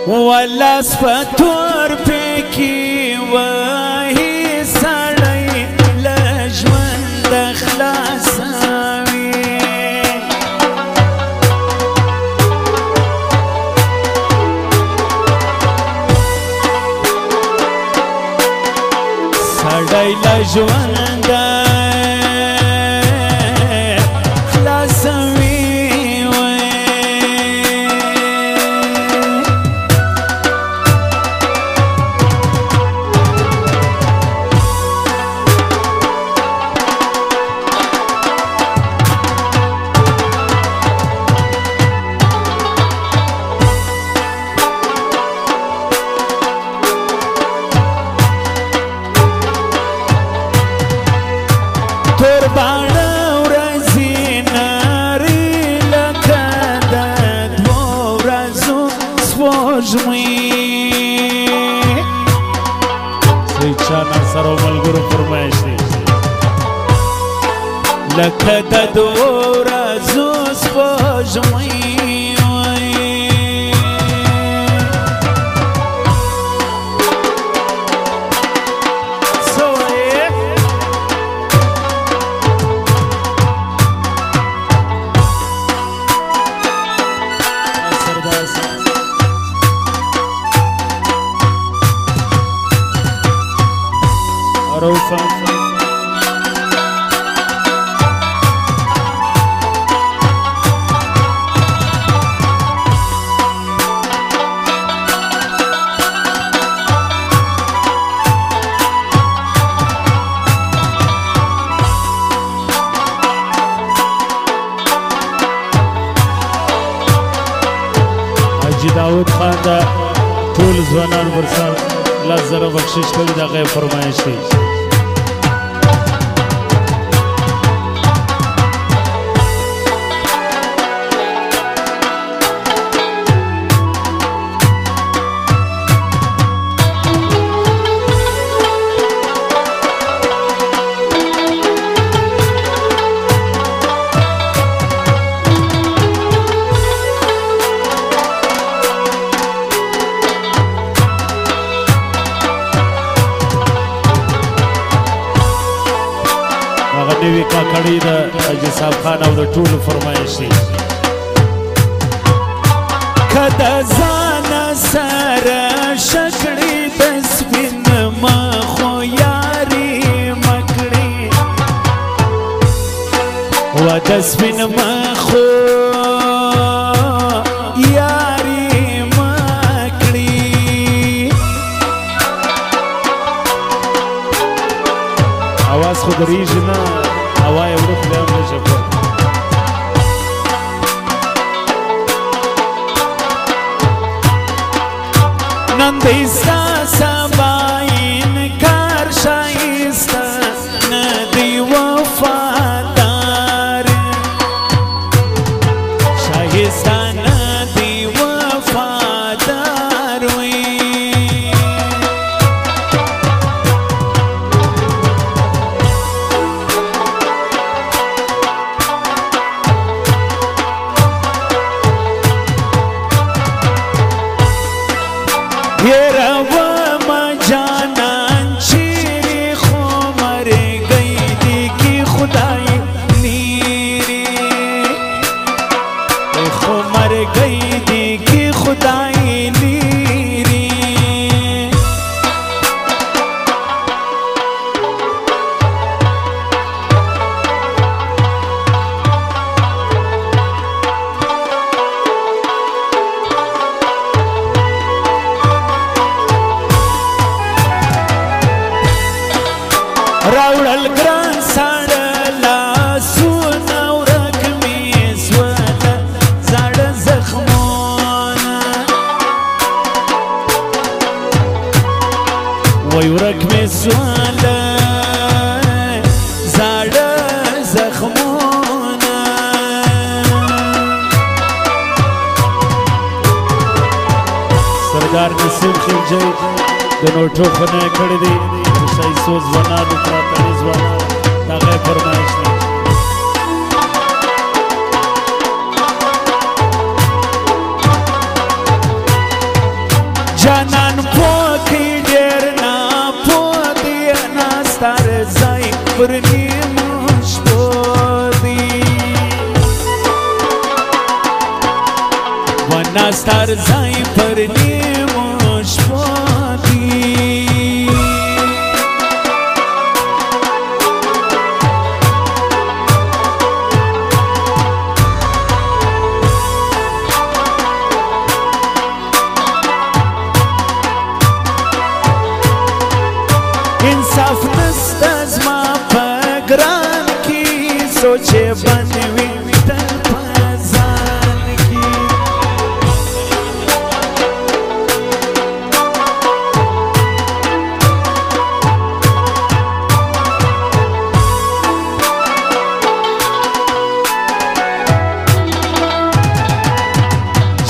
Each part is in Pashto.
ولاس پتور پکی وحی سړی لژوند خلاصوي سړی لژوند لکه د دوو ورځو سپوږمۍ داود خان دا ټول ځوانان ورسره 10,000 بخشش کړي د هغه فرمایش دی نوی کاکړی د حاجي صاحب خان او د ټولو فرمایش دی که د ځان سره شکړې د سپین مخو یاري مه کړې و د سپین مخو یاري مه کړې اواز خو درېږي نه هوا یې ورک بیا هم نشي کولی نن دی ستا سبا انکار ښایسته نه دی وفادار ښایسته نه دی وفادار وی راوړل ګران ساړه لاسونه ورک مې سوله زاړه زخمونه وای ورک مې سوله زاړه زخمونه سردار نسیم خلجی د نوټو خونه یې کړې دي ښایستو ځوانانو پراتني ځوانان د هغه فرمایش دی پر نیمو شپو دی و ناستار زای پر نیمو شپو دی इंसाफ नस्ता ज़मा पगरान की सोचे बनवी तल पजान की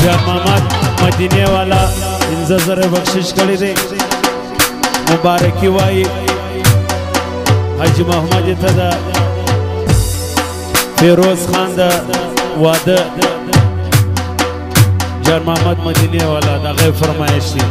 जमात मदीने वाला इंतज़ार बख्शिश करी दे मुबारकी वाई हाजी मोहम्मद तदा फिरोज खान दा वादा जर मोहम्मद मदीने वाला दा गैर फरमाइशी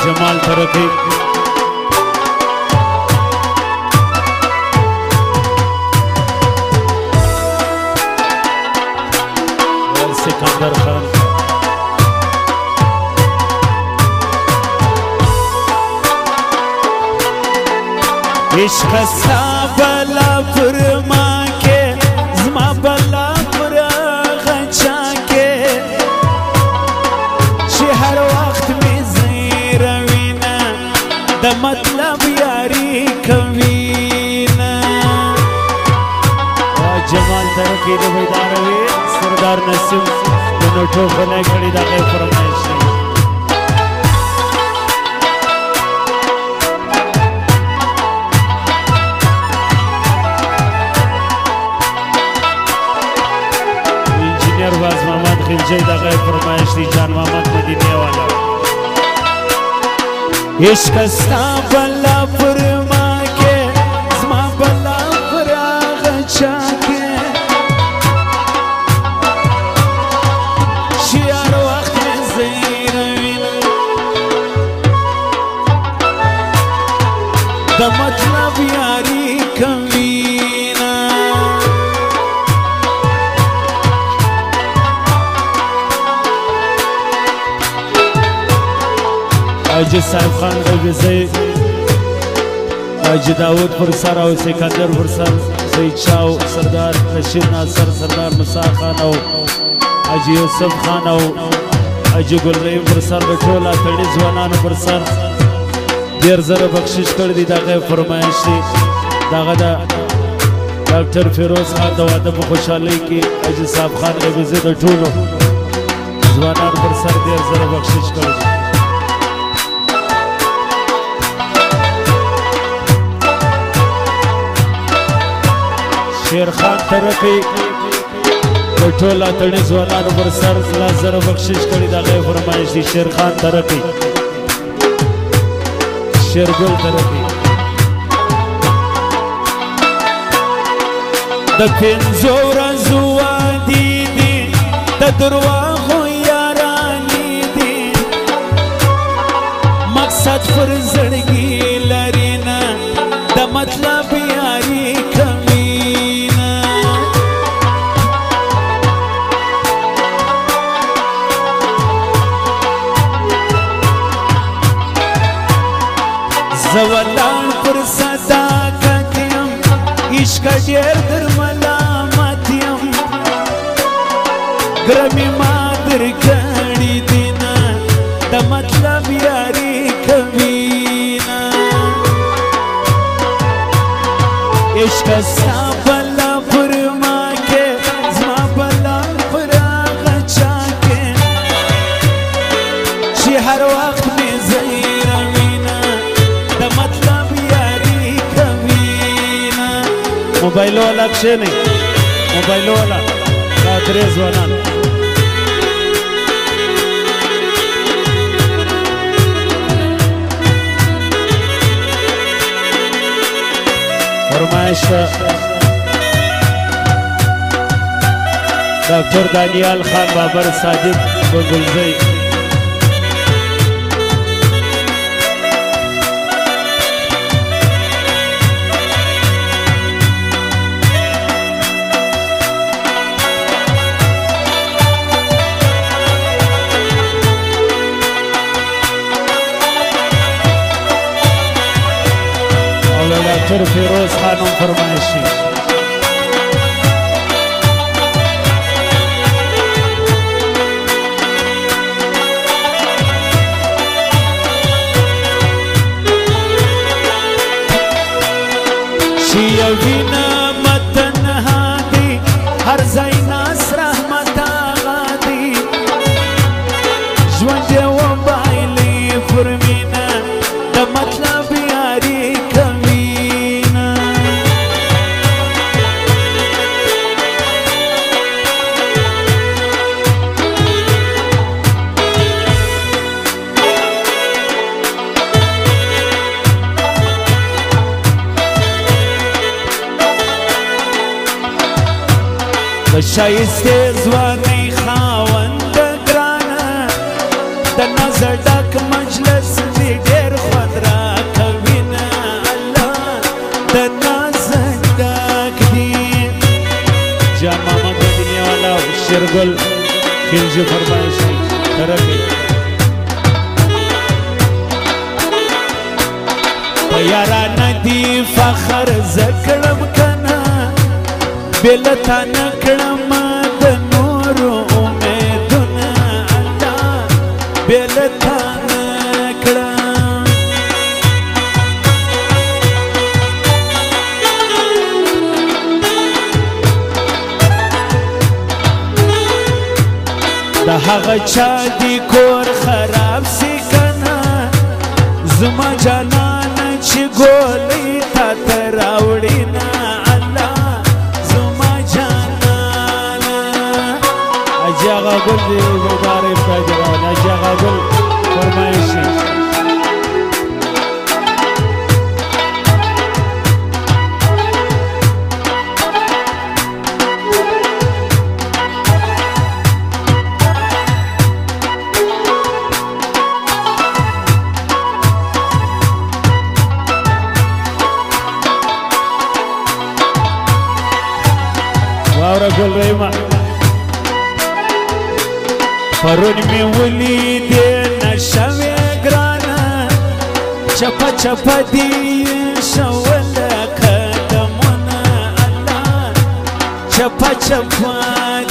जमाल तरक़ी और सिकंदर खान इश्क़ सा बला फरमा के ज़मा बला फरा ख़चा के हर वक्त में ज़ीरवीना द मतलब यारी कवीना जमाल तरक़ी द बेदारवी सरदार नसीम दोनों ठोकने खड़ी दा गैर फरमाइशी इंजीनियर वाज मोहम्मद खिलजी दा गैर फरमाइशी जान मोहम्मद मदीने वाला इश्क़ सा बला फरमा के ज़मा बला फरा ख़चा के हर वक्त में ज़ीरवीना द मतलब यारी कवीना हाजी साहिब खान रविज़े हाजी दाऊद फुरसर और सिकंदर फुरसर सईद शाह सरदार रशीद नासर सरदार मुसा खान और हाजी यूसुफ खान और हाजी गुलरहीम फुरसर बटोला तड़ी जवानान फुरसर देर जरा बख्शिश कर दी दागे फरमाइशी दागदा डॉक्टर फिरोज खान दवादा खुशहाली की हाजी साहब खान रविज़े बटोलो जवानान फुरसर देर जरा बख्शिश कर दी शेर खान तरक़ी बटोला तड़ी जवानान फुरसर जरा बख्शिश करी दागे फरमाइशी शेर खान तरक़ी शेरगुल तरक़ी द पिंजो रज़ुआ दीदी द दुर्वागो यारानी दी मकसद पर ज़ड़गी लरीना द मतलब यारी कमीना عشقه ډېر در ملامت یم ګرمې ما درکړي دینه د مطلب یاري کوینه عشقه ستا بلا پر ما کې زما بلا پر هغه چا کې چې هر وخت مې زیروینه د مطلب یاري کوینه موبایل والا کښېنئ موبایل والا دا درې ځوانان فرمایش ډاکټر دانیال خان بابر صادق ګلزی ډاکټر فیروز خانم فرمایشي چې یو وینه متنها دي هر ځای ناس رحمت هغه دي ژوند یې وبایلي پر مینه د مطلب یاري د ښایستې ځوانۍ خاوند ګرانه د نظر ډک مجلس دې ډېر خوند راکوینه الله د نظر ډک دي جان محمد مدیني والا شیرګل خلجي فرمایشي ترقي په یارانه دي فخر زه کړم کنه بېلتا نه کړم د نورو امیدونه الله بېلتا نه کړم د هغه چا دی کور خراب سي کنه زما جانانه چې ګولۍ تا ته راوړینه اجاغا گل دی مبارک تاجران اجاغا گل فرمایشی واورا گل ریما پرون می ولیدې نشوې ګرانه چپه چپه دي شوله قدمونه الله چپه چپه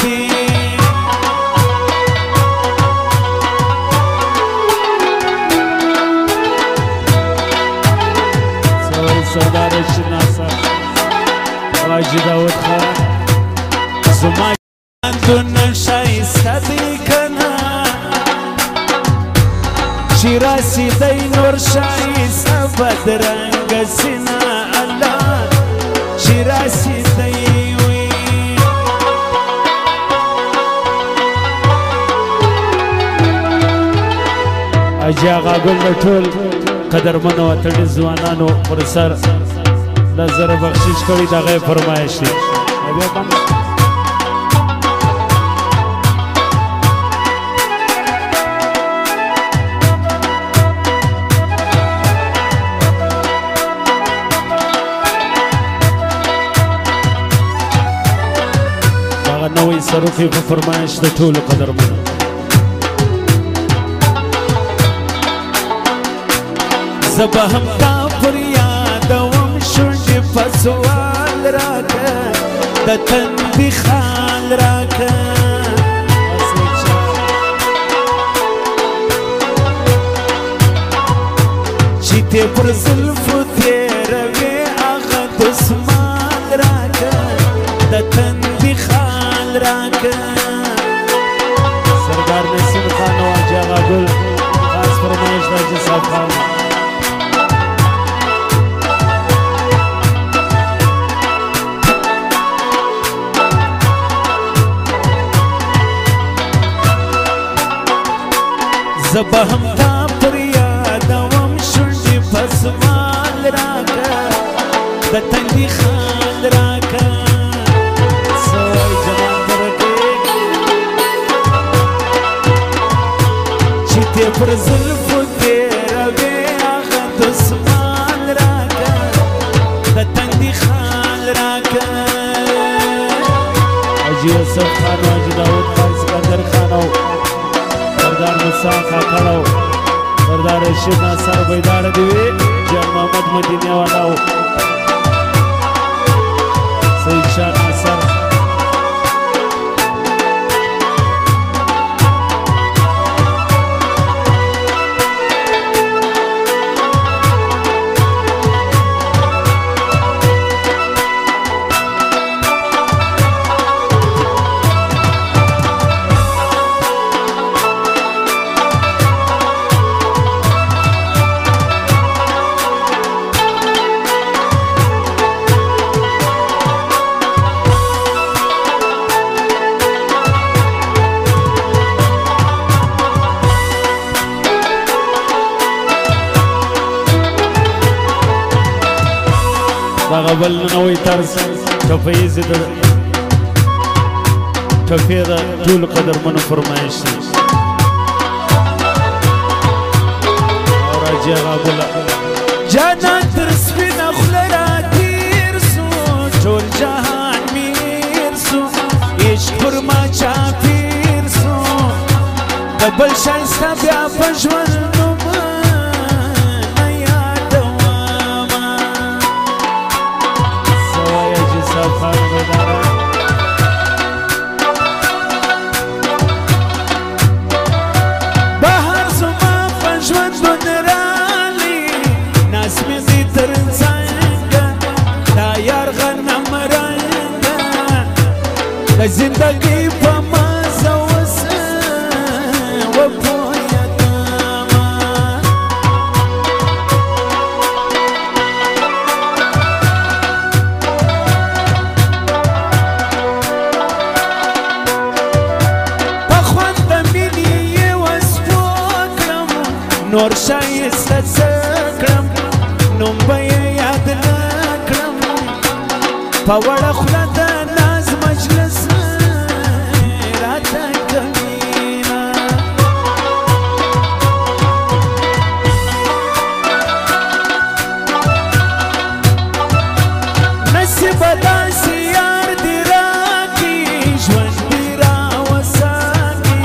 دي سردار شناسا واجی داود خان زما دونه ښایسته دی کنه چې راسیدی نور ښایسته بدرنګه سینه الله چې راسیدی وي اجي اغا ګل د ټول قدرمنو وطني ځوانانو پر سر نظر بخشش کړي د هغې فرمایش دی نوې سروکې په فرمایش د ټولو قدرمنو زه به هم تا پر یادوم شونډې په سوال راکه د تندي خال راکه چې ته پر زلفو تېروې هغه دسمال راکه د تندي خال راکه سردار نسیم خان او حاجي آغا ګل خاص فرمایش د حاجي صاحب خان زه به هم تا پر یادوم شونډې په سمال راکه د تندي خال راکه څه وایي جمال ترکې چې ته پر زلفو تېروې هغه دسمال راکه د تندي خال راکه حاجي یوسف خان او حاجي داود خان سکندر خان او سردار موسی کاکړ او سردار رشید ناصر بیدار دی وي جان محمد مدینه والا او سید شاه ناصر دغه بل نوی طرز ټپهیز د ټپې د ټولو قدرمنو فرمایش دی او حاجي آغا ګل جانا تر سپینه خوله راتېر سو ټول جهان میر سو عشق پر ما چاپېر سو د بل ښایسته بیا په ژوند نومه نه یادومه څه وایي حاجي صاحب خان بیداره بهر زما په ژوندون رالی ناز مې دي تر څنګه دا یار غنم رنګه د زندګۍ په مزه اوس وپوهېدمه په خوند د مینې یې وسپو کړم نور ښایسته څه کړم نوم به یې یاد نه کړم په وړه خوله د ناز مجلس راته کمینه نصیبه داسې یار دې راکړي ژوند دې راوساتي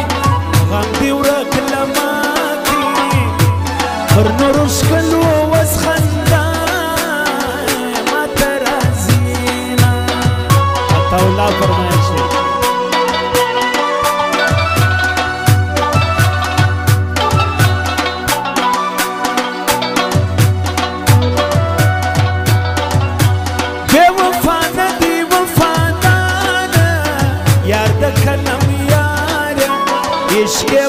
غم دې ورک له ما کړي پر نورو ښکلو اوس خندا ماته راځي نه عطاالله فرمایش دی بې وفا نه دي وفاداره یار د کلم یاره عشق یې